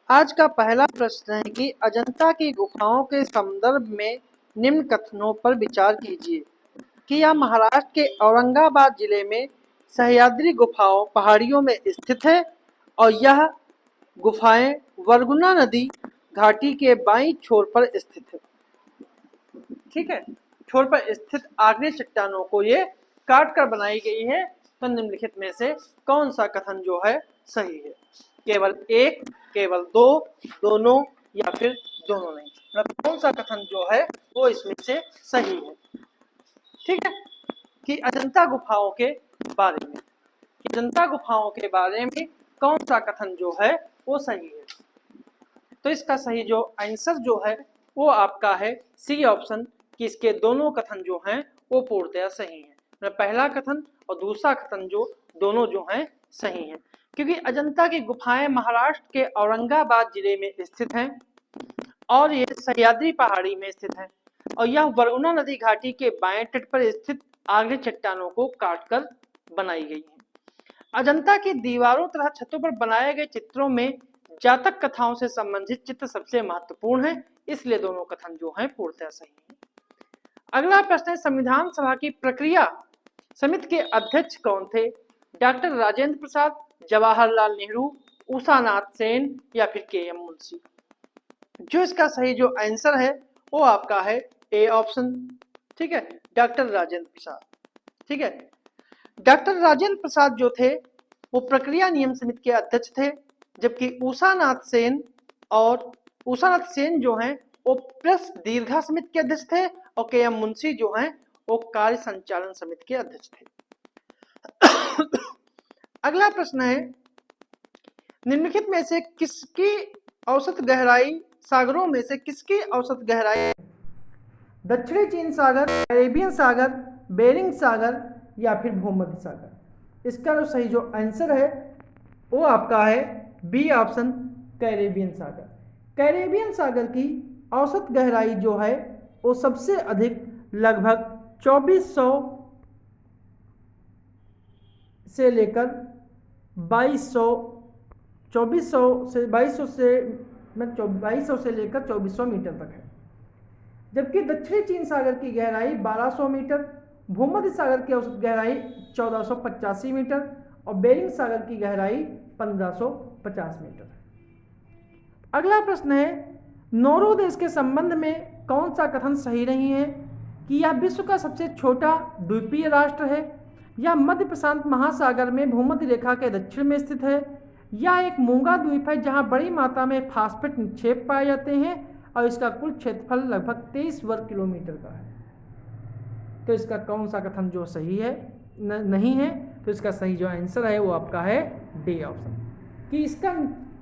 आज का पहला प्रश्न है कि अजंता की गुफाओं के संदर्भ में निम्न कथनों पर विचार कीजिए कि यह महाराष्ट्र के औरंगाबाद जिले में सह्याद्री गुफाओं पहाड़ियों में स्थित है और यह गुफाएं वरगुना नदी घाटी के बाईं छोर पर स्थित है। ठीक है, छोर पर स्थित आग्नेय चट्टानों को ये काट कर बनाई गई है। तो निम्नलिखित में से कौन सा कथन जो है सही है? केवल एक, केवल दो, दोनों या फिर दोनों नहीं। मतलब कौन सा कथन जो है वो इसमें से सही है? ठीक है, कि अजंता गुफाओं के बारे में, अजंता गुफाओं के बारे में कौन सा कथन जो है वो सही है? तो इसका सही जो आंसर जो है वो आपका है सी ऑप्शन, कि इसके दोनों कथन जो हैं वो पूर्णतया सही हैं। मतलब पहला कथन और दूसरा कथन जो दोनों जो हैं सही हैं, क्योंकि अजंता की गुफाएं महाराष्ट्र के औरंगाबाद जिले में स्थित हैं और ये सह्याद्री पहाड़ी में स्थित है और यह वरुणा नदी घाटी के बाएं तट पर स्थित आग्नेय चट्टानों को काटकर बनाई गई है। अजंता की दीवारों तथा छतों पर बनाए गए चित्रों में जातक कथाओं से संबंधित चित्र सबसे महत्वपूर्ण है, इसलिए दोनों कथन जो हैं पूर्णतः सही है। अगला प्रश्न है, संविधान सभा की प्रक्रिया समिति के अध्यक्ष कौन थे? डॉक्टर राजेंद्र प्रसाद, जवाहरलाल नेहरू, उषानाथ सेन या फिर के.एम. मुंशी? जो इसका सही जो आंसर है वो आपका है ए ऑप्शन। ठीक है, डॉक्टर राजेंद्र प्रसाद। ठीक है, डॉक्टर राजेंद्र प्रसाद जो थे वो प्रक्रिया नियम समिति के अध्यक्ष थे, जबकि उषानाथ सेन जो हैं वो प्रेस दीर्घा समिति के अध्यक्ष थे और के.एम. मुंशी जो हैं वो कार्य संचालन समिति के अध्यक्ष थे। अगला प्रश्न है, निम्नलिखित में से किसकी औसत गहराई, सागरों में से किसकी औसत गहराई दक्षिणी चीन सागर, अरेबियन सागर, बेरिंग सागर या फिर भूमध्य सागर? इसका जो सही जो आंसर है वो आपका है बी ऑप्शन, कैरेबियन सागर। कैरेबियन सागर की औसत गहराई जो है वो सबसे अधिक लगभग 2400 से लेकर 2200 से लेकर 2400 मीटर तक है, जबकि दक्षिणी चीन सागर की गहराई 1200 मीटर, भूमध्य सागर की औसत गहराई 1485 मीटर और बेरिंग सागर की गहराई 1550 मीटर। अगला प्रश्न है, नोरू देश के संबंध में कौन सा कथन सही नहीं है? कि यह विश्व का सबसे छोटा द्वीपीय राष्ट्र है, या मध्य प्रशांत महासागर में भूमध्य रेखा के दक्षिण में स्थित है, या एक मूंगा द्वीप है जहां बड़ी मात्रा में फास्फेट निक्षेप पाए जाते हैं और इसका कुल क्षेत्रफल लगभग 23 वर्ग किलोमीटर का है। तो इसका कौन सा कथन जो सही है नहीं है? तो इसका सही जो आंसर है वो आपका है डी ऑप्शन, कि इसका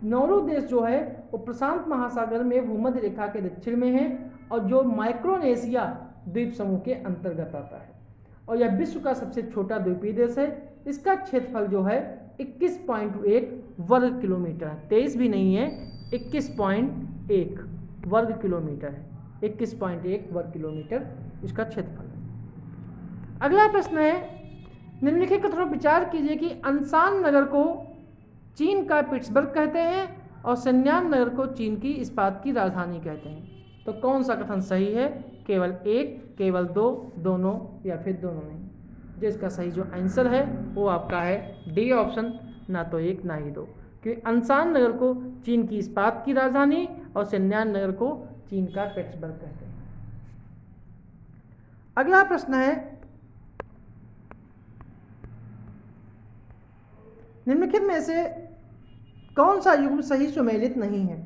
नोरू देश जो है वो प्रशांत महासागर में भूमध्य रेखा के दक्षिण में है और जो माइक्रोनेशिया द्वीप समूह के अंतर्गत आता है और यह विश्व का सबसे छोटा द्वीपीय देश है। इसका क्षेत्रफल जो है 21.1 वर्ग किलोमीटर है, 23 भी नहीं है, 21.1 वर्ग किलोमीटर है, 21.1 वर्ग किलोमीटर इसका क्षेत्रफल है। अगला प्रश्न है, निम्नलिखित कथनों पर विचार कीजिए कि अनसान नगर को चीन का पिट्सबर्ग कहते हैं और शेन्यान नगर को चीन की इस्पात की राजधानी कहते हैं। तो कौन सा कथन सही है? केवल एक, केवल दो, दोनों या फिर दोनों नहीं? जो इसका सही जो आंसर है वो आपका है डी ऑप्शन, ना तो एक ना ही दो, क्योंकि अनसान नगर को चीन की इस्पात की राजधानी और शेन्यान नगर को चीन का पिट्सबर्ग कहते हैं। अगला प्रश्न है, निम्नलिखित में से कौन सा युग्म सही सुमेलित नहीं है?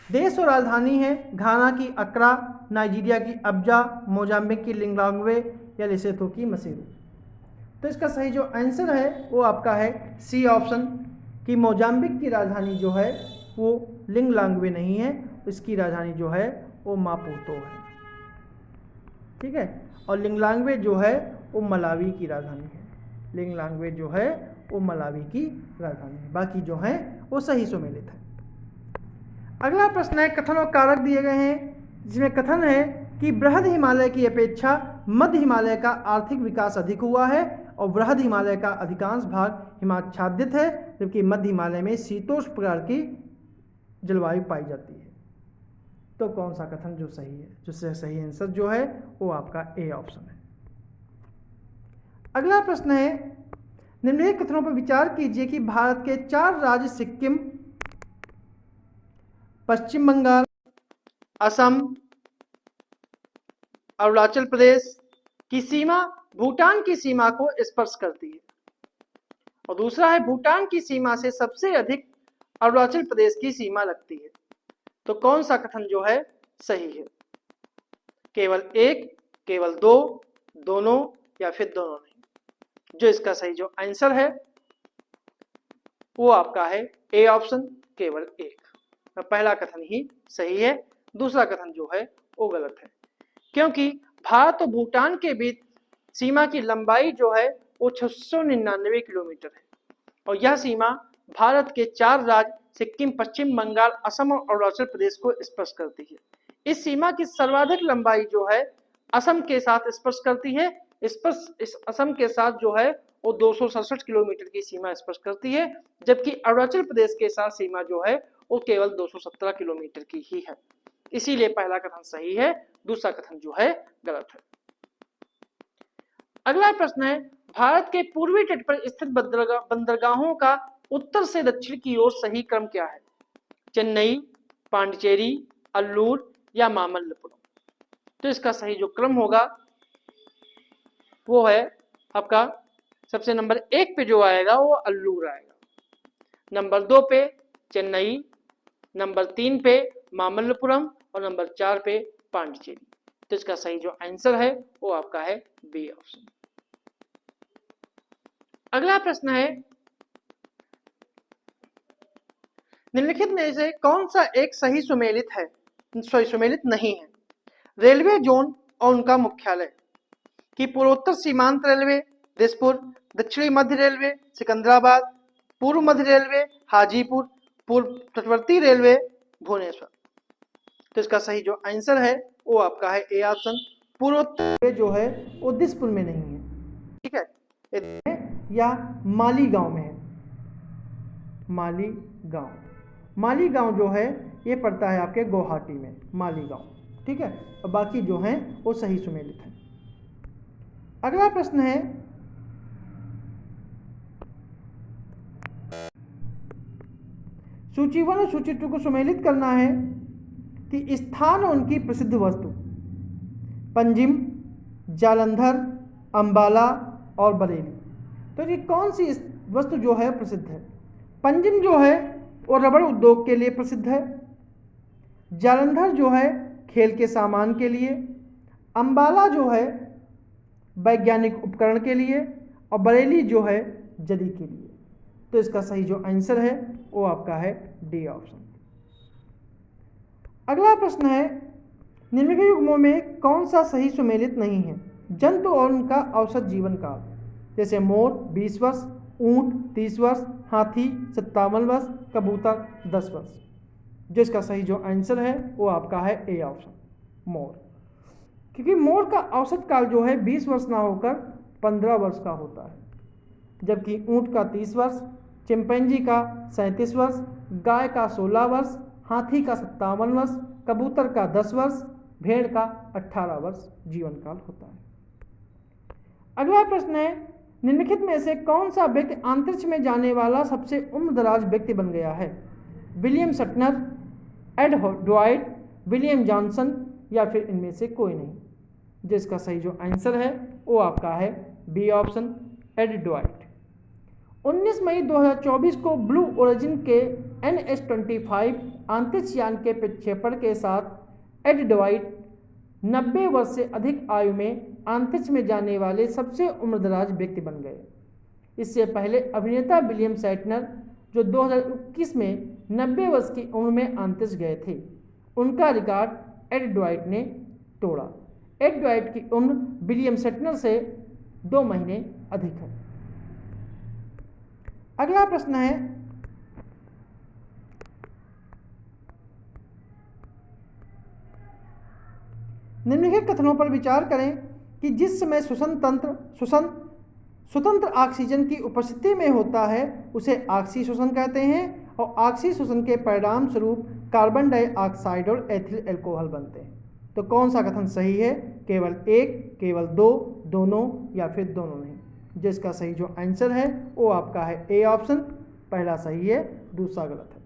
देश और राजधानी है घाना की अक्रा, नाइजीरिया की अब्जा, मोजाम्बिक की लिंगलांग्वे या लेसोथो की मसेरू? तो इसका सही जो आंसर है वो आपका है सी ऑप्शन, कि मोजाम्बिक की राजधानी जो है वो लिंगलांग्वे नहीं है, इसकी राजधानी जो है वो मापुतो है। ठीक है, और लिंगलांग्वे जो है वो मलावी की राजधानी है, लिंगलांग्वे जो है वो मलावी की राजधानी है, बाकी जो है वो सही सुमेलित है। अगला प्रश्न है, कथन और कारक दिए गए हैं जिसमें कथन है कि बृहद हिमालय की अपेक्षा मध्य हिमालय का आर्थिक विकास अधिक हुआ है और बृहद हिमालय का अधिकांश भाग हिमाच्छादित है, जबकि मध्य हिमालय में शीतोष्ण प्रकार की जलवायु पाई जाती है। तो कौन सा कथन जो सही है? जो सही आंसर जो है वो आपका ए ऑप्शन है। अगला प्रश्न है, निम्नलिखित कथनों पर विचार कीजिए कि भारत के 4 राज्य सिक्किम, पश्चिम बंगाल, असम, अरुणाचल प्रदेश की सीमा भूटान की सीमा को स्पर्श करती है, और दूसरा है भूटान की सीमा से सबसे अधिक अरुणाचल प्रदेश की सीमा लगती है। तो कौन सा कथन जो है सही है? केवल एक, केवल दो, दोनों, या फिर दोनों नहीं? जो इसका सही जो आंसर है वो आपका है ए ऑप्शन, केवल एक। तो पहला कथन ही सही है, दूसरा कथन जो है वो गलत है, क्योंकि भारत और भूटान के बीच सीमा की लंबाई जो है वो 699 किलोमीटर है, और यह सीमा भारत के 4 राज्य सिक्किम, पश्चिम बंगाल, असम और अरुणाचल प्रदेश को स्पर्श करती है। इस सीमा की सर्वाधिक लंबाई जो है असम के साथ स्पर्श करती है। इस असम के साथ जो है वो 267 किलोमीटर की सीमा स्पर्श करती है, जबकि अरुणाचल प्रदेश के साथ सीमा जो है वो केवल 217 किलोमीटर की ही है। इसीलिए पहला कथन सही है, दूसरा कथन जो है गलत है। अगला प्रश्न है, भारत के पूर्वी तट पर स्थित बंदरगाहों का उत्तर से दक्षिण की ओर सही क्रम क्या है? चेन्नई, पांडिचेरी, अल्लूर या मामल्लपुरम? तो इसका सही जो क्रम होगा वो है आपका सबसे नंबर 1 पे जो आएगा वो अल्लूर आएगा, नंबर 2 पे चेन्नई, नंबर 3 पे मामल्लपुरम और नंबर 4 पे पांडिचेरी। तो इसका सही जो आंसर है वो आपका है बी ऑप्शन। अगला प्रश्न है, निम्नलिखित में से कौन सा एक सही सुमेलित है, सुमेलित नहीं है? रेलवे जोन और उनका मुख्यालय कि पूर्वोत्तर सीमांत रेलवे दिसपुर, दक्षिणी मध्य रेलवे सिकंदराबाद, पूर्व मध्य रेलवे हाजीपुर, पूर्व तटवर्ती रेलवे भुवनेश्वर। तो इसका सही जो आंसर है वो आपका है ए ऑप्शन, पूर्वोत्तर जो है वो दिसपुर में नहीं है, ठीक है, या मालीगांव में है। मालीगांव जो है ये पड़ता है आपके गुवाहाटी में, मालीगांव, ठीक है। और बाकी जो हैं वो सही सुमेलित हैं। अगला प्रश्न है, सूची 1 और सूची 2 को सुमेलित करना है कि स्थान और उनकी प्रसिद्ध वस्तु। पंजिम, जालंधर, अंबाला और बरेली। तो ये कौन सी वस्तु जो है प्रसिद्ध है? पंजिम जो है वो रबड़ उद्योग के लिए प्रसिद्ध है, जालंधर जो है खेल के सामान के लिए, अंबाला जो है वैज्ञानिक उपकरण के लिए, और बरेली जो है जदी के लिए। तो इसका सही जो आंसर है वो आपका है डी ऑप्शन। अगला प्रश्न है, निम्नलिखित युग्मों में कौन सा सही सुमेलित नहीं है? जंतु और उनका औसत जीवन काल, जैसे मोर 20 वर्ष, ऊंट 30 वर्ष, हाथी 57 वर्ष, कबूतर 10 वर्ष। जो इसका सही जो आंसर है वो आपका है ए ऑप्शन, मोर। क्योंकि मोर का औसत काल जो है 20 वर्ष ना होकर 15 वर्ष का होता है, जबकि ऊंट का 30 वर्ष, चिंपैंजी का 37 वर्ष, गाय का 16 वर्ष, हाथी का 57 वर्ष, कबूतर का 10 वर्ष, भेड़ का 18 वर्ष जीवन काल होता है। अगला प्रश्न है, निम्नलिखित में से कौन सा व्यक्ति अंतरिक्ष में जाने वाला सबसे उम्रदराज व्यक्ति बन गया है? William Shatner, Ed Dwight, William Johnson या फिर इनमें से कोई नहीं? जिसका सही जो आंसर है वो आपका है बी ऑप्शन, एड ड्वाइट। 19 मई 2024 को ब्लू ओरिजिन के NH-25 अंतरिक्ष यान के प्रक्षेपण के साथ एड ड्वाइट 90 वर्ष से अधिक आयु में अंतरिक्ष में जाने वाले सबसे उम्रदराज व्यक्ति बन गए। इससे पहले अभिनेता विलियम शैटनर, जो 2021 में 90 वर्ष की उम्र में अंतरिक्ष गए थे, उनका रिकॉर्ड एड ड्वाइट ने तोड़ा। एड ड्वाइट की उम्र विलियम शैटनर से 2 महीने अधिक है। अगला प्रश्न है, निम्नलिखित कथनों पर विचार करें कि जिस समय स्वतंत्र ऑक्सीजन की उपस्थिति में होता है उसे ऑक्सीशोषण कहते हैं, और ऑक्सी शोषण के परिणाम स्वरूप कार्बन डाइऑक्साइड और एथिल अल्कोहल बनते हैं। तो कौन सा कथन सही है? केवल एक, केवल दो, दोनों या फिर दोनों नहीं। जिसका सही जो आंसर है वो आपका है ए ऑप्शन, पहला सही है, दूसरा गलत है।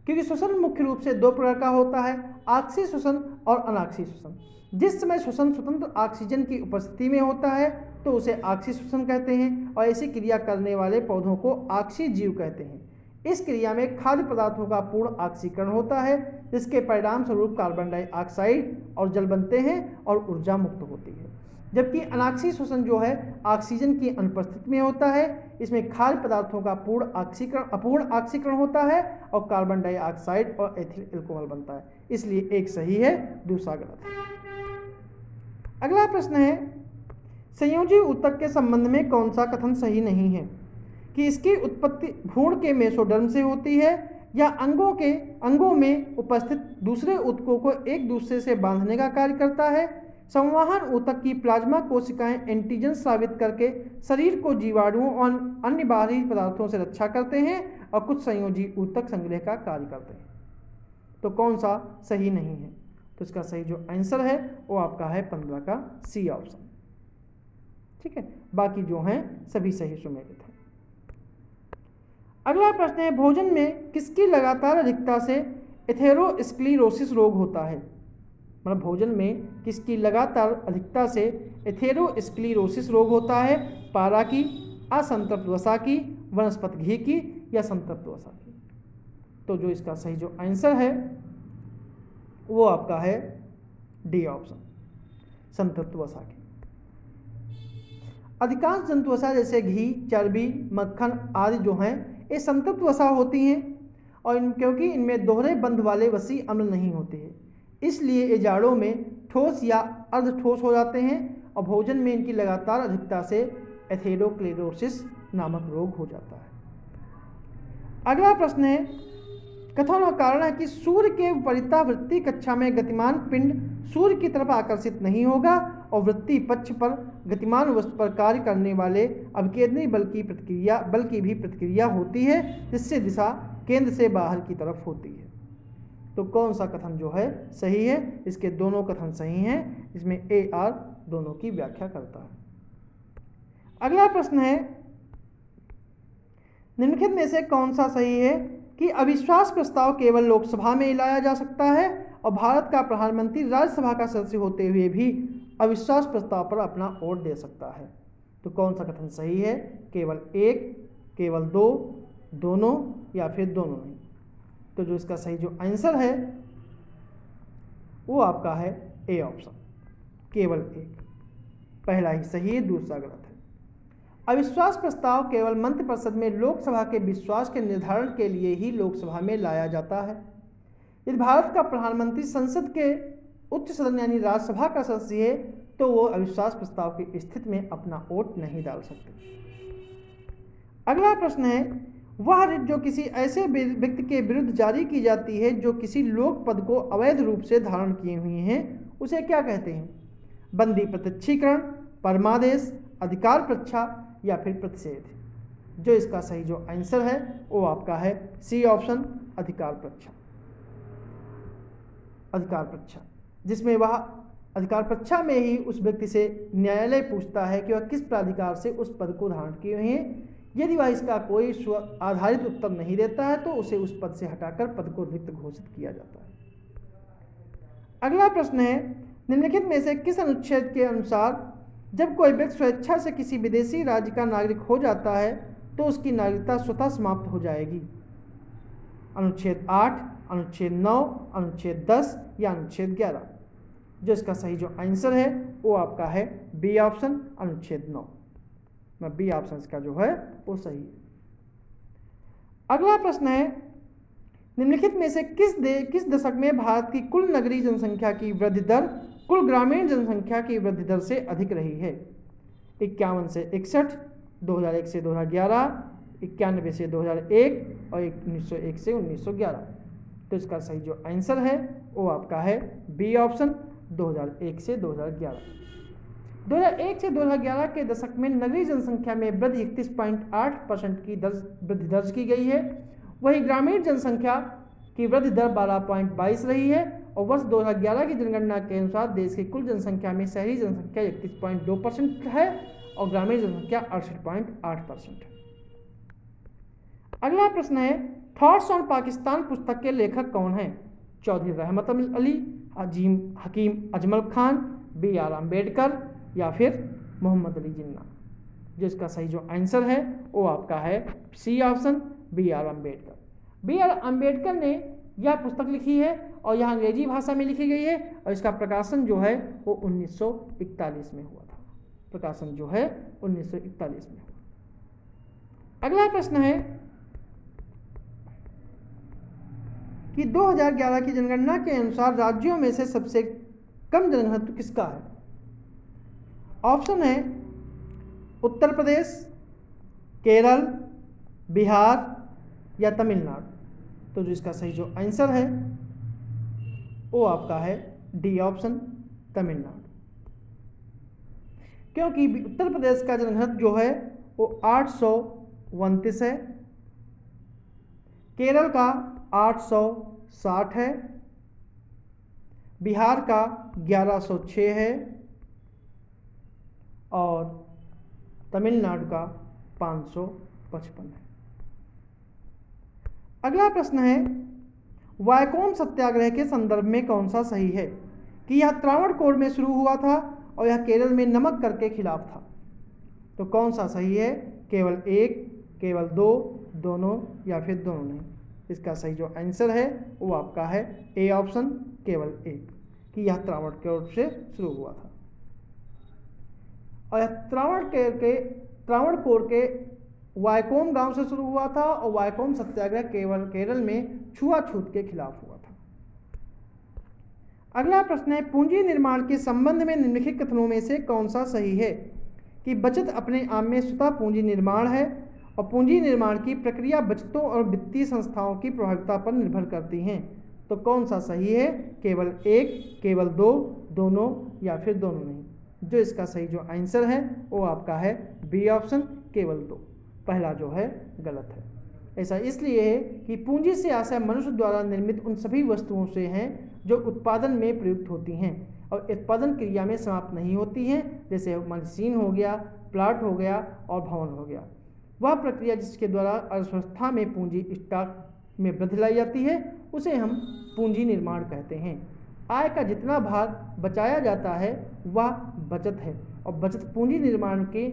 क्योंकि श्वसन मुख्य रूप से दो प्रकार का होता है, ऑक्सी श्वसन और अनॉक्सी श्वसन। जिस समय श्वसन स्वतंत्र ऑक्सीजन की उपस्थिति में होता है तो उसे ऑक्सी श्वसन कहते हैं और ऐसी क्रिया करने वाले पौधों को ऑक्सी जीव कहते हैं। इस क्रिया में खाद्य पदार्थों का पूर्ण ऑक्सीकरण होता है, जिसके परिणाम स्वरूप कार्बन डाइऑक्साइड और जल बनते हैं और ऊर्जा मुक्त होती है। जबकि अनॉक्सी श्वसन जो है ऑक्सीजन की अनुपस्थिति में होता है, इसमें खाद्य पदार्थों का अपूर्ण ऑक्सीकरण होता है और कार्बन डाइऑक्साइड और एथिल अल्कोहल बनता है। इसलिए एक सही है, दूसरा गलत है। अगला प्रश्न है, संयोजी ऊतक के संबंध में कौन सा कथन सही नहीं है? कि इसकी उत्पत्ति भ्रूण के मेसोडर्म से होती है या अंगों में उपस्थित दूसरे ऊतकों को एक दूसरे से बांधने का कार्य करता है। संवहन ऊतक की प्लाज्मा कोशिकाएं एंटीजन स्रावित करके शरीर को जीवाणुओं और अन्य बाहरी पदार्थों से रक्षा करते हैं और कुछ संयोजी ऊतक संग्रह का कार्य करते हैं। तो कौन सा सही नहीं है? तो इसका सही जो आंसर है वो आपका है 15 का सी ऑप्शन। ठीक है, बाकी जो हैं सभी सही सुमेलित हैं। अगला प्रश्न है, भोजन में किसकी लगातार अधिकता से एथेरोस्क्लेरोसिस रोग होता है? मतलब भोजन में किसकी लगातार अधिकता से एथेरोस्क्लेरोसिस रोग होता है? पारा की, असंतृप्त वसा की, वनस्पति घी की या संतृप्त वसा की? तो जो इसका सही जो आंसर है वो आपका है डी ऑप्शन, संतृप्त वसा की। अधिकांश जंतु वसा जैसे घी, चर्बी, मक्खन आदि जो हैं ये संतृप्त वसा होती हैं और क्योंकि इनमें दोहरे बंध वाले वसी अम्ल नहीं होते हैं, इसलिए ये जाड़ों में ठोस या अर्ध ठोस हो जाते हैं और भोजन में इनकी लगातार अधिकता से एथेरोस्क्लेरोसिस नामक रोग हो जाता है। अगला प्रश्न है, कथन और कारण है कि सूर्य के विपरीता वृत्तीय कक्षा में गतिमान पिंड सूर्य की तरफ आकर्षित नहीं होगा और वृत्तीय पक्ष पर गतिमान वस्तु पर कार्य करने वाले अभिकेंद्री बल की भी प्रतिक्रिया होती है, जिससे दिशा केंद्र से बाहर की तरफ होती है। तो कौन सा कथन जो है सही है? इसके दोनों कथन सही हैं, इसमें ए आर दोनों की व्याख्या करता है। अगला प्रश्न है, निम्नलिखित में से कौन सा सही है कि अविश्वास प्रस्ताव केवल लोकसभा में लाया जा सकता है और भारत का प्रधानमंत्री राज्यसभा का सदस्य होते हुए भी अविश्वास प्रस्ताव पर अपना वोट दे सकता है? तो कौन सा कथन सही है? केवल एक, केवल दो, दोनों या फिर दोनों नहीं? तो जो इसका सही जो आंसर है वो आपका है ए ऑप्शन, केवल एक, पहला ही सही है, दूसरा गलत है। अविश्वास प्रस्ताव केवल मंत्रिपरिषद में लोकसभा के विश्वास के निर्धारण के लिए ही लोकसभा में लाया जाता है। यदि भारत का प्रधानमंत्री संसद के उच्च सदन यानी राज्यसभा का सदस्य है तो वो अविश्वास प्रस्ताव की स्थिति में अपना वोट नहीं डाल सकते। अगला प्रश्न है, वह रिट जो किसी ऐसे व्यक्ति के विरुद्ध जारी की जाती है जो किसी लोक पद को अवैध रूप से धारण किए हुए हैं, उसे क्या कहते हैं? बंदी प्रत्यक्षीकरण, परमादेश, अधिकार प्रच्छा या फिर प्रतिषेध? जो इसका सही जो आंसर है वो आपका है सी ऑप्शन, अधिकार प्रच्छा। अधिकार प्रच्छा, जिसमें वह अधिकार प्रच्छा में ही उस व्यक्ति से न्यायालय पूछता है कि वह किस प्राधिकार से उस पद को धारण किए हुए हैं। यदि वह इसका कोई स्व आधारित उत्तर नहीं देता है तो उसे उस पद से हटाकर पद को रिक्त घोषित किया जाता है। अगला प्रश्न है, निम्नलिखित में से किस अनुच्छेद के अनुसार जब कोई व्यक्ति स्वेच्छा से किसी विदेशी राज्य का नागरिक हो जाता है तो उसकी नागरिकता स्वतः समाप्त हो जाएगी? अनुच्छेद 8, अनुच्छेद 9, अनुच्छेद 10 या अनुच्छेद 11? जो इसका सही जो आंसर है वो आपका है बी ऑप्शन, अनुच्छेद 9। बी ऑप्शन का जो है वो सही है। अगला प्रश्न है, निम्नलिखित में से किस दशक में भारत की कुल नगरीय जनसंख्या की वृद्धि दर कुल ग्रामीण जनसंख्या की वृद्धि दर से अधिक रही है? 51 से 61, 2001 से 2011, 91 से 2001 और 1901 से 1911? तो इसका सही जो आंसर है वो आपका है बी ऑप्शन, 2001 से 2011। 2001 से 2011 के दशक में नगरीय जनसंख्या में वृद्धि 31.8% की वृद्धि दर्ज की गई है। वही ग्रामीण जनसंख्या की वृद्धि दर 12.22 रही है और वर्ष 2011 की जनगणना के अनुसार देश की कुल जनसंख्या में शहरी जनसंख्या 31.2% है और ग्रामीण जनसंख्या 68.8% है। अगला प्रश्न है, थॉट्स ऑन पाकिस्तान पुस्तक के लेखक कौन हैं? चौधरी रहमत अली, हकीम अजमल खान, B.R. अम्बेडकर या फिर मोहम्मद अली जिन्ना। जो इसका सही जो आंसर है वो आपका है C option, B.R. Ambedkar. B.R. Ambedkar ने यह पुस्तक लिखी है और यह अंग्रेजी भाषा में लिखी गई है और इसका प्रकाशन जो है वो 1941 में हुआ था। प्रकाशन जो है 1941 में हुआ। अगला प्रश्न है कि 2011 की जनगणना के अनुसार राज्यों में से सबसे कम जनघनत्व किसका है? ऑप्शन है उत्तर प्रदेश, केरल, बिहार या तमिलनाडु। तो जो इसका सही जो आंसर है वो आपका है डी ऑप्शन, तमिलनाडु। क्योंकि उत्तर प्रदेश का जनघनत्व जो है वो 829 है, केरल का 860 है, बिहार का 1106 है और तमिलनाडु का 555 है। अगला प्रश्न है, वायकोम सत्याग्रह के संदर्भ में कौन सा सही है? कि यह त्रावणकोर में शुरू हुआ था और यह केरल में नमक कर के खिलाफ था। तो कौन सा सही है? केवल एक, केवल दो, दोनों या फिर दोनों नहीं। इसका सही जो आंसर है वो आपका है ए ऑप्शन, केवल एक, कि यह त्रावणकोर से शुरू हुआ था। और यह त्रावणकोर के वायकोम गांव से शुरू हुआ था और वायकोम सत्याग्रह केवल केरल में छुआछूत के खिलाफ हुआ था। अगला प्रश्न है, पूंजी निर्माण के संबंध में निम्नलिखित कथनों में से कौन सा सही है? कि बचत अपने आप में स्वतः पूंजी निर्माण है और पूंजी निर्माण की प्रक्रिया बचतों और वित्तीय संस्थाओं की प्रभाविता पर निर्भर करती हैं। तो कौन सा सही है? केवल एक, केवल दो, दोनों या फिर दोनों नहीं। जो इसका सही जो आंसर है वो आपका है बी ऑप्शन, केवल दो। पहला जो है गलत है। ऐसा इसलिए है कि पूंजी से आशय मनुष्य द्वारा निर्मित उन सभी वस्तुओं से हैं जो उत्पादन में प्रयुक्त होती हैं और उत्पादन क्रिया में समाप्त नहीं होती हैं, जैसे मशीन हो गया, प्लाट हो गया और भवन हो गया। वह प्रक्रिया जिसके द्वारा अर्थव्यवस्था में पूंजी स्टॉक में वृद्धि लाई जाती है उसे हम पूंजी निर्माण कहते हैं। आय का जितना भाग बचाया जाता है वह बचत है और बचत पूंजी निर्माण की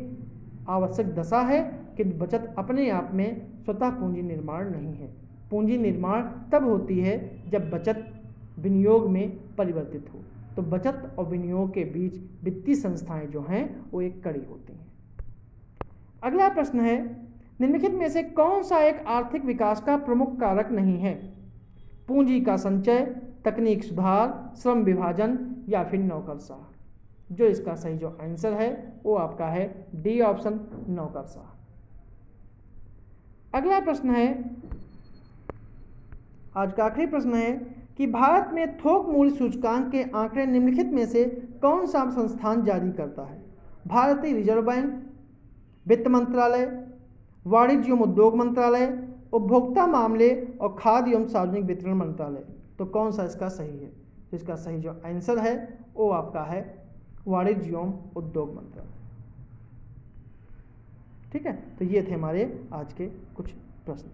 आवश्यक दशा है, किंतु बचत अपने आप में स्वतः पूंजी निर्माण नहीं है। पूंजी निर्माण तब होती है जब बचत विनियोग में परिवर्तित हो। तो बचत और विनियोग के बीच वित्तीय संस्थाएं जो हैं वो एक कड़ी होती हैं। अगला प्रश्न है, निम्नलिखित में से कौन सा एक आर्थिक विकास का प्रमुख कारक नहीं है? पूंजी का संचय, तकनीक सुधार, श्रम विभाजन या फिर नौकरशाह। जो इसका सही जो आंसर है वो आपका है डी ऑप्शन, नौकरशाह। अगला प्रश्न है, आज का आखिरी प्रश्न है कि भारत में थोक मूल्य सूचकांक के आंकड़े निम्नलिखित में से कौन सा संस्थान जारी करता है? भारतीय रिजर्व बैंक, वित्त मंत्रालय, वाणिज्य एवं उद्योग मंत्रालय, उपभोक्ता मामले और खाद्य एवं सार्वजनिक वितरण मंत्रालय। तो कौन सा इसका सही है? इसका सही जो आंसर है वो आपका है वाणिज्य एवं उद्योग मंत्रालय। ठीक है, तो ये थे हमारे आज के कुछ प्रश्न।